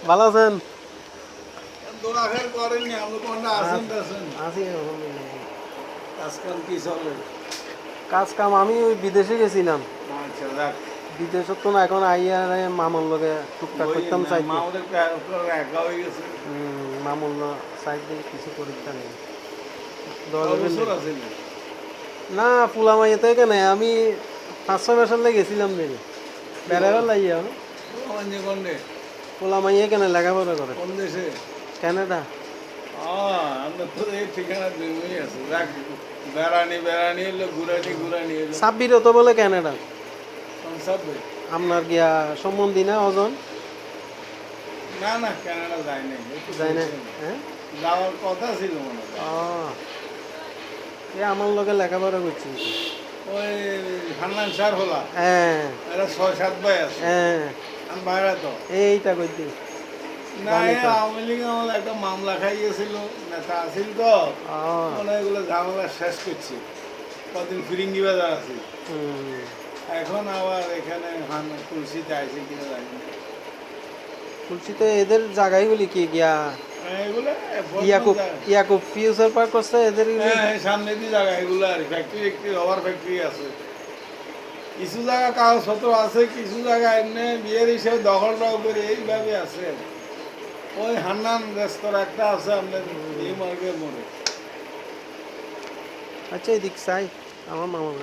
ভালো আছেন? কাজ কাম আমি ওই বিদেশে গেছিলাম। বিদেশে তো না এখন আইয়া মামুর লগে টুকটাক করতাম চাই মামুর সাইড দিয়ে কিছু করতাম না ফুলামাইয়া থেকে কেন আমি 5-6 বছর লাগে গেছিলাম দেখি বেড়াবার লাগিয়া ফুলামাইয়া কেন লেখাপড়া করে কানাডা। সাব্বিরও তো বলে কানাডা আপনার গিয়া সম্বন্ধী না ওজন না না কানাডা যায় না যায় না হ্যাঁ যাওয়ার কথা ছিল মনে এ আমার লগে লেখাপড়া করছি ওই হান্নান স্যার হলা হ্যাঁ এরা 6-7 ভাই আছে হ্যাঁ আমি বাইরে তো এইটা করছি না আওয়ামী লীগ আমার একটা মামলা খাইয়েছিল নেতা আসিল তো মানে এগুলো ঝামেলা শেষ করছি কদিন ফিরিঙ্গি বাজার আছে এখন আবার এখানে তুলসীতে আইসে কিনা জানি না তুলসীতে এদের জায়গায় বলি কি গিয়া এগুলো ইয়াকুব ফিউচার পার্ক করছে এদের সামনে দিয়ে জায়গা এগুলো আর ফ্যাক্টরি একটি রবার ফ্যাক্টরি আছে কিছু জায়গা কাগজপত্র আছে কিছু জায়গা এমনি বিয়ের হিসেবে দখলটাও করে এইভাবে আছে ওই হান্নান রেস্তোরাঁ একটা আছে আপনার এই মার্গের মোড়ে আচ্ছা এদিক চাই আমার মামার